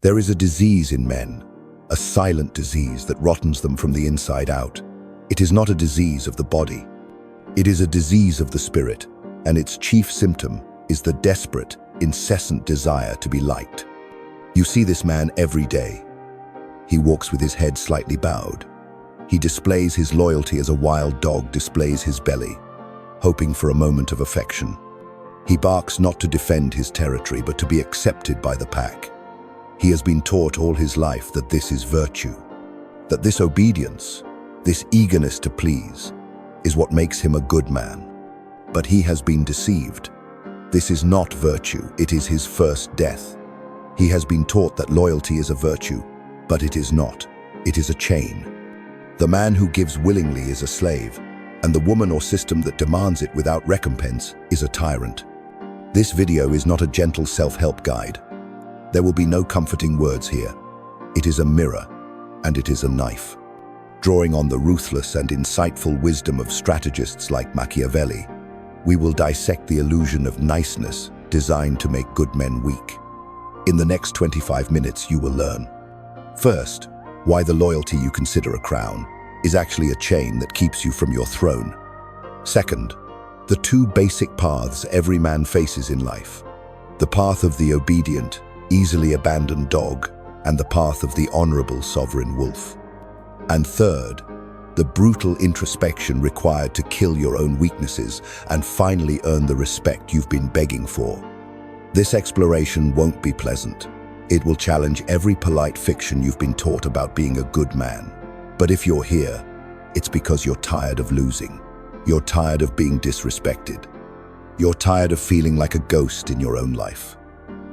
There is a disease in men, a silent disease that rottens them from the inside out. It is not a disease of the body. It is a disease of the spirit, and its chief symptom is the desperate, incessant desire to be liked. You see this man every day. He walks with his head slightly bowed. He displays his loyalty as a wild dog displays his belly, hoping for a moment of affection. He barks not to defend his territory, but to be accepted by the pack. He has been taught all his life that this is virtue, that this obedience, this eagerness to please, is what makes him a good man. But he has been deceived. This is not virtue, it is his first death. He has been taught that loyalty is a virtue, but it is not. It is a chain. The man who gives willingly is a slave, and the woman or system that demands it without recompense is a tyrant. This video is not a gentle self-help guide. There will be no comforting words here. It is a mirror, and it is a knife. Drawing on the ruthless and insightful wisdom of strategists like Machiavelli, we will dissect the illusion of niceness designed to make good men weak. In the next 25 minutes, you will learn. First, why the loyalty you consider a crown is actually a chain that keeps you from your throne. Second, the two basic paths every man faces in life: the path of the obedient, easily abandoned dog, and the path of the honorable sovereign wolf. And third, the brutal introspection required to kill your own weaknesses and finally earn the respect you've been begging for. This exploration won't be pleasant. It will challenge every polite fiction you've been taught about being a good man. But if you're here, it's because you're tired of losing. You're tired of being disrespected. You're tired of feeling like a ghost in your own life.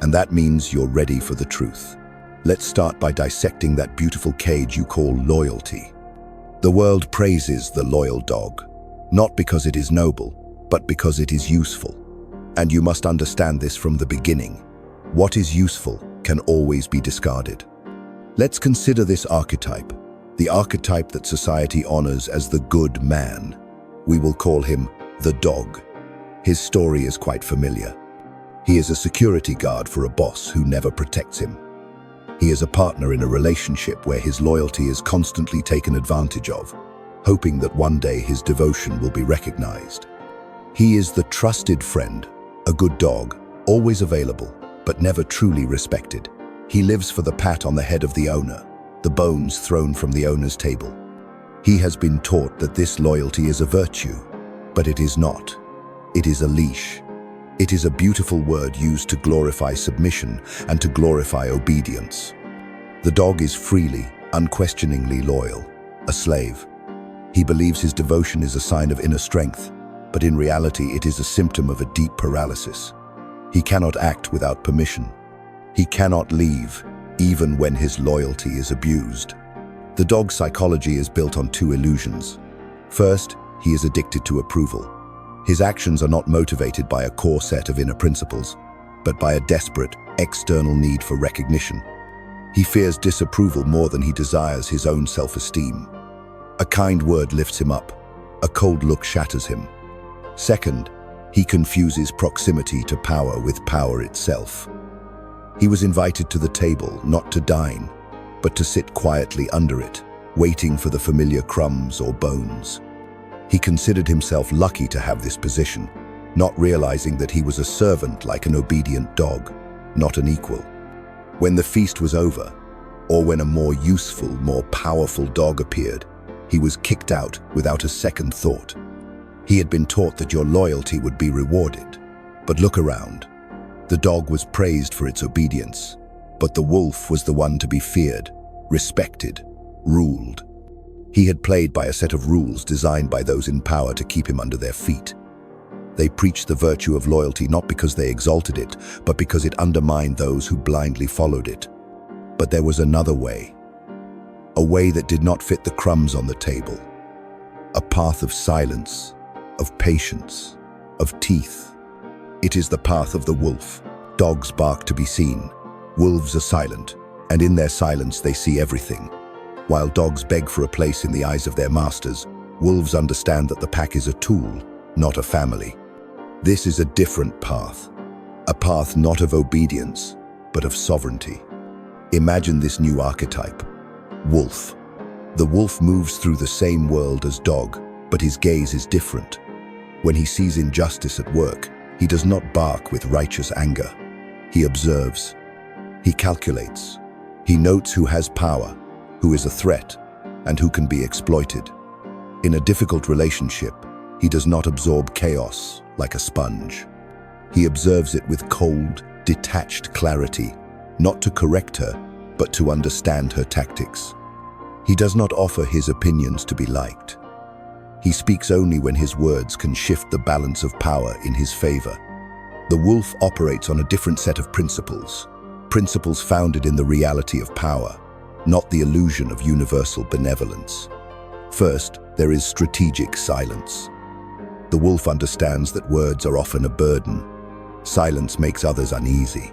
And that means you're ready for the truth. Let's start by dissecting that beautiful cage you call loyalty. The world praises the loyal dog, not because it is noble, but because it is useful. And you must understand this from the beginning. What is useful can always be discarded. Let's consider this archetype, the archetype that society honors as the good man. We will call him the dog. His story is quite familiar. He is a security guard for a boss who never protects him. He is a partner in a relationship where his loyalty is constantly taken advantage of, hoping that one day his devotion will be recognized. He is the trusted friend, a good dog, always available, but never truly respected. He lives for the pat on the head of the owner, the bones thrown from the owner's table. He has been taught that this loyalty is a virtue, but it is not. It is a leash. It is a beautiful word used to glorify submission and to glorify obedience. The dog is freely, unquestioningly loyal, a slave. He believes his devotion is a sign of inner strength, but in reality it is a symptom of a deep paralysis. He cannot act without permission. He cannot leave, even when his loyalty is abused. The dog's psychology is built on two illusions. First, he is addicted to approval. His actions are not motivated by a core set of inner principles, but by a desperate, external need for recognition. He fears disapproval more than he desires his own self-esteem. A kind word lifts him up. A cold look shatters him. Second, he confuses proximity to power with power itself. He was invited to the table not to dine, but to sit quietly under it, waiting for the familiar crumbs or bones. He considered himself lucky to have this position, not realizing that he was a servant like an obedient dog, not an equal. When the feast was over, or when a more useful, more powerful dog appeared, he was kicked out without a second thought. He had been taught that your loyalty would be rewarded. But look around. The dog was praised for its obedience, but the wolf was the one to be feared, respected, ruled. He had played by a set of rules designed by those in power to keep him under their feet. They preached the virtue of loyalty not because they exalted it, but because it undermined those who blindly followed it. But there was another way, a way that did not fit the crumbs on the table, a path of silence, of patience, of teeth. It is the path of the wolf. Dogs bark to be seen. Wolves are silent, and in their silence they see everything. While dogs beg for a place in the eyes of their masters, wolves understand that the pack is a tool, not a family. This is a different path, a path not of obedience, but of sovereignty. Imagine this new archetype. Wolf. The wolf moves through the same world as dog, but his gaze is different. When he sees injustice at work, he does not bark with righteous anger. He observes. He calculates. He notes who has power, who is a threat, and who can be exploited. In a difficult relationship, he does not absorb chaos like a sponge. He observes it with cold, detached clarity, not to correct her, but to understand her tactics. He does not offer his opinions to be liked. He speaks only when his words can shift the balance of power in his favor. The wolf operates on a different set of principles founded in the reality of power, not the illusion of universal benevolence. First, there is strategic silence. The wolf understands that words are often a burden. Silence makes others uneasy.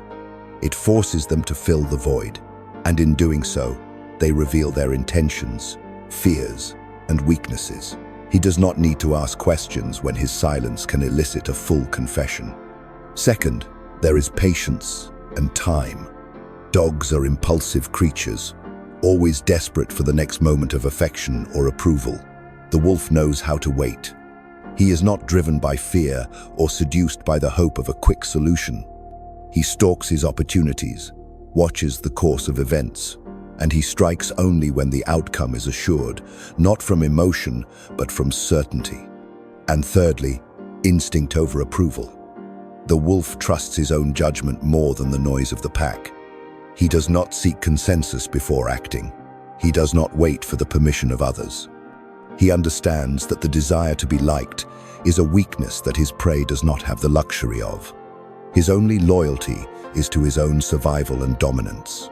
It forces them to fill the void, and in doing so, they reveal their intentions, fears, and weaknesses. He does not need to ask questions when his silence can elicit a full confession. Second, there is patience and time. Dogs are impulsive creatures, always desperate for the next moment of affection or approval. The wolf knows how to wait. He is not driven by fear or seduced by the hope of a quick solution. He stalks his opportunities, watches the course of events, and he strikes only when the outcome is assured, not from emotion, but from certainty. And thirdly, instinct over approval. The wolf trusts his own judgment more than the noise of the pack. He does not seek consensus before acting. He does not wait for the permission of others. He understands that the desire to be liked is a weakness that his prey does not have the luxury of. His only loyalty is to his own survival and dominance.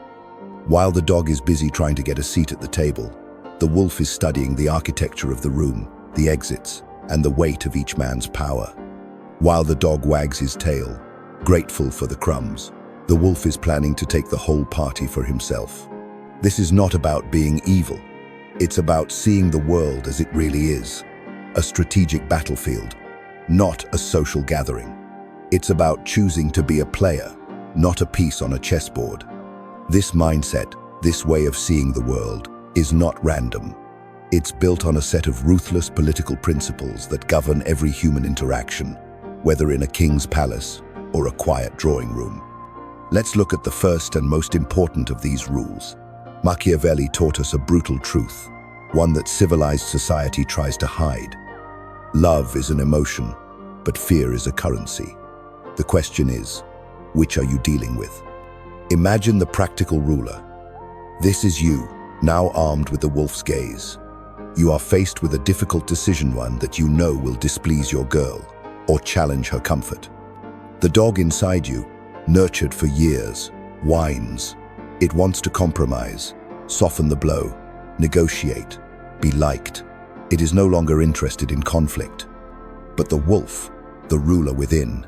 While the dog is busy trying to get a seat at the table, the wolf is studying the architecture of the room, the exits, and the weight of each man's power. While the dog wags his tail, grateful for the crumbs, the wolf is planning to take the whole party for himself. This is not about being evil. It's about seeing the world as it really is, a strategic battlefield, not a social gathering. It's about choosing to be a player, not a piece on a chessboard. This mindset, this way of seeing the world, is not random. It's built on a set of ruthless political principles that govern every human interaction, whether in a king's palace or a quiet drawing room. Let's look at the first and most important of these rules. Machiavelli taught us a brutal truth, one that civilized society tries to hide. Love is an emotion, but fear is a currency. The question is, which are you dealing with? Imagine the practical ruler. This is you, now armed with the wolf's gaze. You are faced with a difficult decision, one that you know will displease your girl or challenge her comfort. The dog inside you, nurtured for years, whines. It wants to compromise, soften the blow, negotiate, be liked. It is no longer interested in conflict. But the wolf, the ruler within,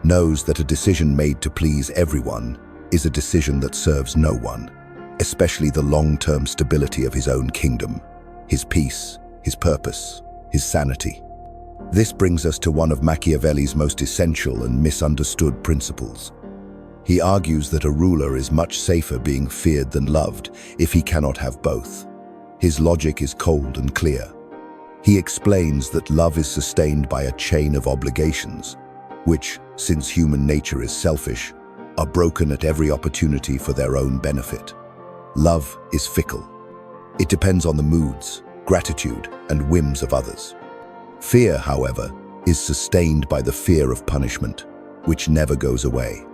knows that a decision made to please everyone is a decision that serves no one, especially the long-term stability of his own kingdom, his peace, his purpose, his sanity. This brings us to one of Machiavelli's most essential and misunderstood principles. He argues that a ruler is much safer being feared than loved if he cannot have both. His logic is cold and clear. He explains that love is sustained by a chain of obligations, which, since human nature is selfish, are broken at every opportunity for their own benefit. Love is fickle. It depends on the moods, gratitude, and whims of others. Fear, however, is sustained by the fear of punishment, which never goes away.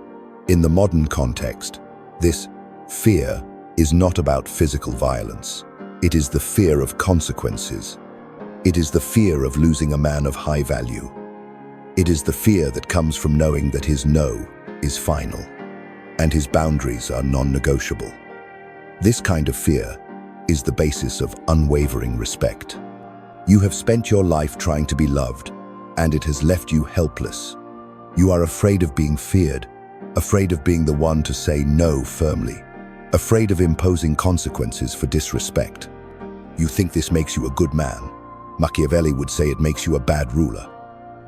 In the modern context, this fear is not about physical violence. It is the fear of consequences. It is the fear of losing a man of high value. It is the fear that comes from knowing that his no is final, and his boundaries are non-negotiable. This kind of fear is the basis of unwavering respect. You have spent your life trying to be loved, and it has left you helpless. You are afraid of being feared, afraid of being the one to say no firmly, afraid of imposing consequences for disrespect. You think this makes you a good man. Machiavelli would say it makes you a bad ruler.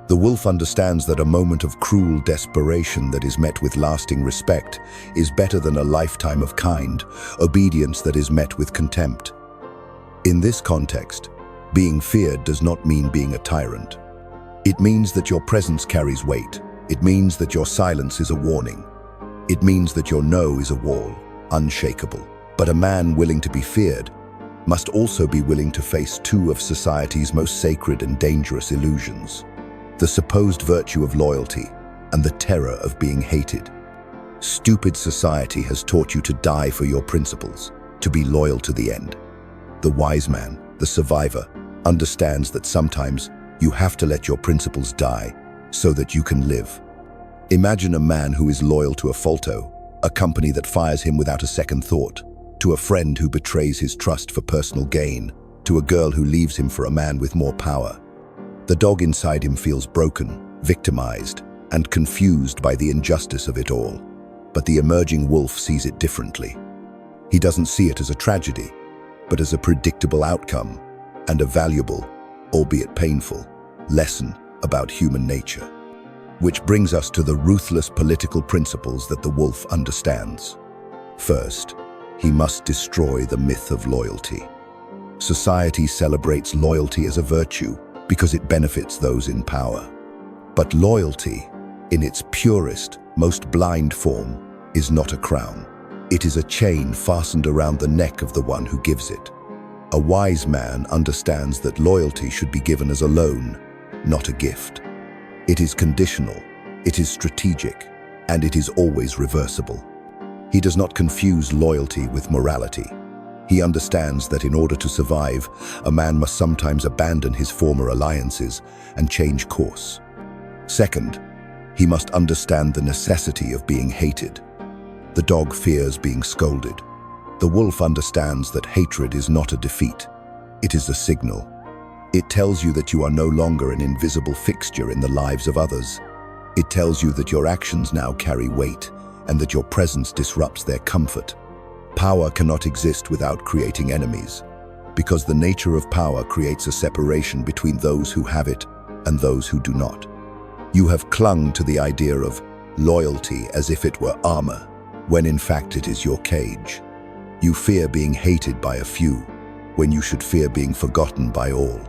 The wolf understands that a moment of cruel desperation that is met with lasting respect is better than a lifetime of kind obedience that is met with contempt. In this context, being feared does not mean being a tyrant. It means that your presence carries weight. It means that your silence is a warning. It means that your no is a wall, unshakable. But a man willing to be feared must also be willing to face two of society's most sacred and dangerous illusions: the supposed virtue of loyalty and the terror of being hated. Stupid society has taught you to die for your principles, to be loyal to the end. The wise man, the survivor, understands that sometimes you have to let your principles die so that you can live. Imagine a man who is loyal to a falto, a company that fires him without a second thought, to a friend who betrays his trust for personal gain, to a girl who leaves him for a man with more power. The dog inside him feels broken, victimized, and confused by the injustice of it all. But the emerging wolf sees it differently. He doesn't see it as a tragedy, but as a predictable outcome and a valuable, albeit painful, lesson about human nature. Which brings us to the ruthless political principles that the wolf understands. First, he must destroy the myth of loyalty. Society celebrates loyalty as a virtue because it benefits those in power. But loyalty, in its purest, most blind form, is not a crown. It is a chain fastened around the neck of the one who gives it. A wise man understands that loyalty should be given as a loan, not a gift. It is conditional, it is strategic, and it is always reversible. He does not confuse loyalty with morality. He understands that in order to survive, a man must sometimes abandon his former alliances and change course. Second, he must understand the necessity of being hated. The dog fears being scolded. The wolf understands that hatred is not a defeat. It is a signal. It tells you that you are no longer an invisible fixture in the lives of others. It tells you that your actions now carry weight and that your presence disrupts their comfort. Power cannot exist without creating enemies, because the nature of power creates a separation between those who have it and those who do not. You have clung to the idea of loyalty as if it were armor, when in fact it is your cage. You fear being hated by a few, when you should fear being forgotten by all.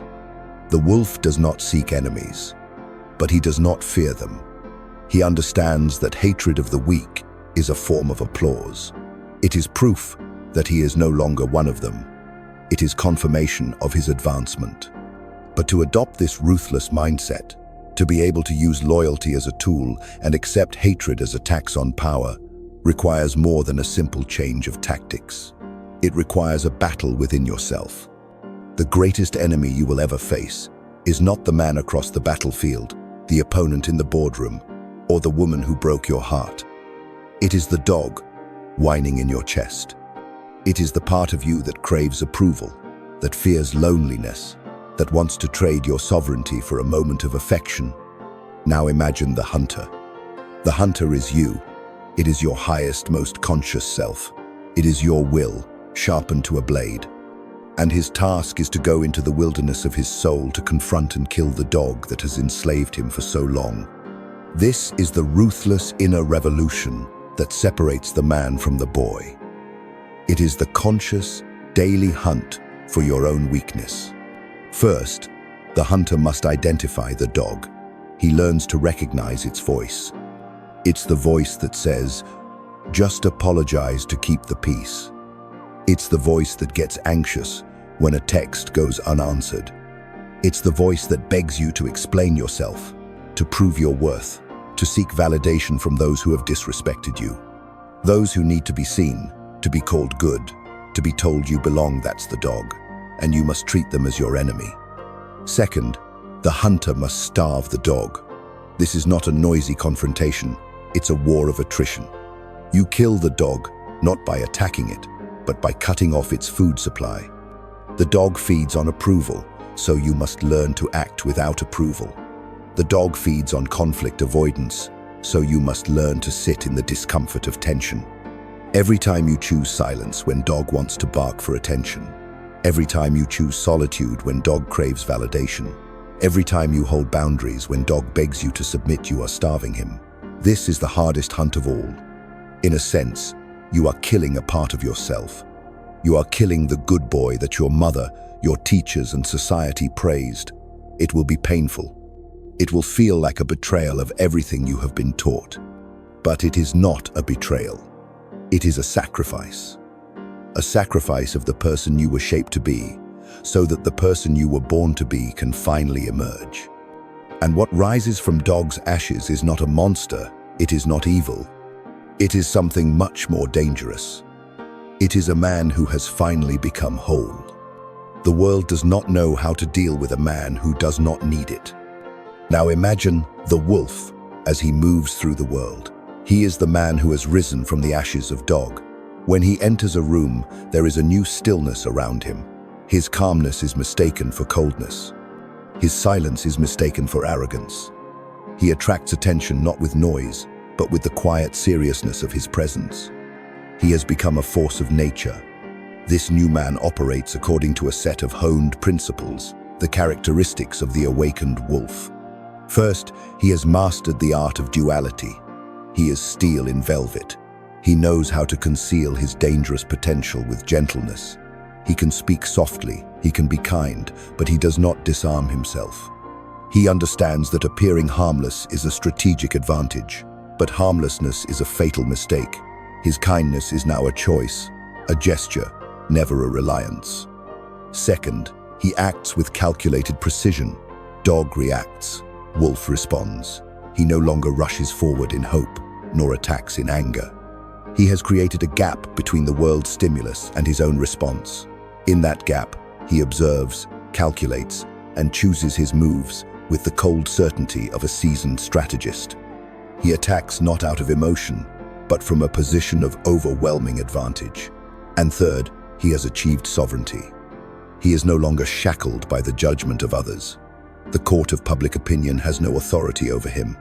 The wolf does not seek enemies, but he does not fear them. He understands that hatred of the weak is a form of applause. It is proof that he is no longer one of them. It is confirmation of his advancement. But to adopt this ruthless mindset, to be able to use loyalty as a tool and accept hatred as a tax on power, requires more than a simple change of tactics. It requires a battle within yourself. The greatest enemy you will ever face is not the man across the battlefield, the opponent in the boardroom, or the woman who broke your heart. It is the dog whining in your chest. It is the part of you that craves approval, that fears loneliness, that wants to trade your sovereignty for a moment of affection. Now imagine the hunter. The hunter is you. It is your highest, most conscious self. It is your will, sharpened to a blade. And his task is to go into the wilderness of his soul to confront and kill the dog that has enslaved him for so long. This is the ruthless inner revolution that separates the man from the boy. It is the conscious, daily hunt for your own weakness. First, the hunter must identify the dog. He learns to recognize its voice. It's the voice that says, "Just apologize to keep the peace." It's the voice that gets anxious when a text goes unanswered. It's the voice that begs you to explain yourself, to prove your worth, to seek validation from those who have disrespected you. Those who need to be seen, to be called good, to be told you belong. That's the dog, and you must treat them as your enemy. Second, the hunter must starve the dog. This is not a noisy confrontation, it's a war of attrition. You kill the dog, not by attacking it, but by cutting off its food supply. The dog feeds on approval, so you must learn to act without approval. The dog feeds on conflict avoidance, so you must learn to sit in the discomfort of tension. Every time you choose silence when dog wants to bark for attention, every time you choose solitude when dog craves validation, Every time you hold boundaries, when dog begs you to submit, you are starving him. This is the hardest hunt of all. In a sense, you are killing a part of yourself. You are killing the good boy that your mother, your teachers, and society praised. It will be painful. It will feel like a betrayal of everything you have been taught. But it is not a betrayal. It is a sacrifice. A sacrifice of the person you were shaped to be, so that the person you were born to be can finally emerge. And what rises from dog's ashes is not a monster, it is not evil. It is something much more dangerous. It is a man who has finally become whole. The world does not know how to deal with a man who does not need it. Now imagine the wolf as he moves through the world. He is the man who has risen from the ashes of dog. When he enters a room, there is a new stillness around him. His calmness is mistaken for coldness. His silence is mistaken for arrogance. He attracts attention not with noise, but with the quiet seriousness of his presence. He has become a force of nature. This new man operates according to a set of honed principles, the characteristics of the awakened wolf. First, he has mastered the art of duality. He is steel in velvet. He knows how to conceal his dangerous potential with gentleness. He can speak softly, he can be kind, but he does not disarm himself. He understands that appearing harmless is a strategic advantage, but harmlessness is a fatal mistake. His kindness is now a choice, a gesture, never a reliance. Second, he acts with calculated precision. Dog reacts, wolf responds. He no longer rushes forward in hope, nor attacks in anger. He has created a gap between the world's stimulus and his own response. In that gap, he observes, calculates, and chooses his moves with the cold certainty of a seasoned strategist. He attacks not out of emotion, but from a position of overwhelming advantage. And third, he has achieved sovereignty. He is no longer shackled by the judgment of others. The court of public opinion has no authority over him.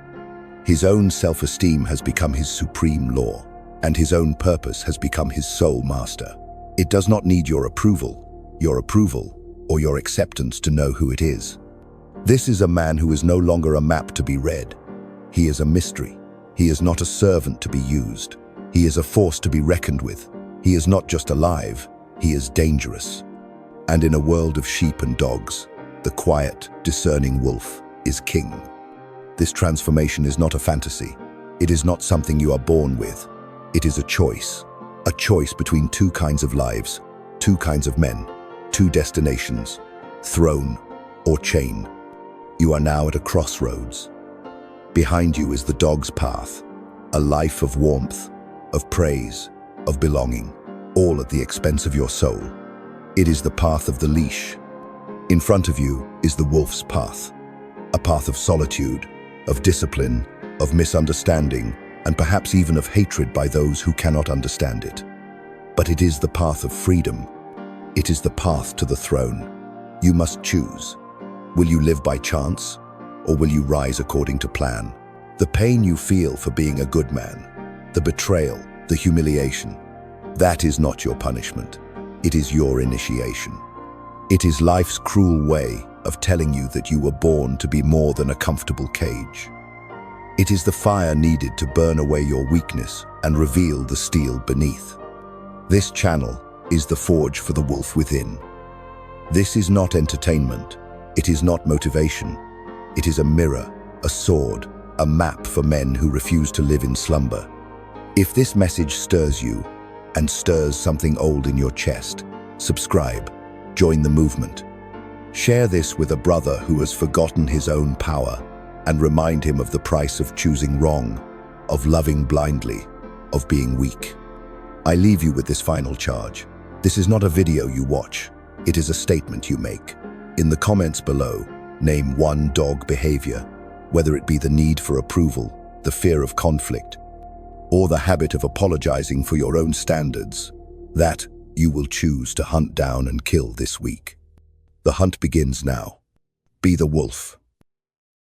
His own self-esteem has become his supreme law, and his own purpose has become his sole master. It does not need your approval, or your acceptance to know who it is. This is a man who is no longer a map to be read. He is a mystery. He is not a servant to be used. He is a force to be reckoned with. He is not just alive, he is dangerous. And in a world of sheep and dogs, the quiet, discerning wolf is king. This transformation is not a fantasy. It is not something you are born with. It is a choice between two kinds of lives, two kinds of men, two destinations, throne or chain. You are now at a crossroads. Behind you is the dog's path, a life of warmth, of praise, of belonging, all at the expense of your soul. It is the path of the leash. In front of you is the wolf's path, a path of solitude, of discipline, of misunderstanding, and perhaps even of hatred by those who cannot understand it. But it is the path of freedom. It is the path to the throne. You must choose. Will you live by chance, or will you rise according to plan? The pain you feel for being a good man, the betrayal, the humiliation, that is not your punishment. It is your initiation. It is life's cruel way of telling you that you were born to be more than a comfortable cage. It is the fire needed to burn away your weakness and reveal the steel beneath. This channel is the forge for the wolf within. This is not entertainment. It is not motivation. It is a mirror, a sword, a map for men who refuse to live in slumber. If this message stirs you and stirs something old in your chest, subscribe, join the movement. Share this with a brother who has forgotten his own power, and remind him of the price of choosing wrong, of loving blindly, of being weak. I leave you with this final charge. This is not a video you watch. It is a statement you make. In the comments below, name one dog behavior, whether it be the need for approval, the fear of conflict, or the habit of apologizing for your own standards, that you will choose to hunt down and kill this week. The hunt begins now. Be the wolf.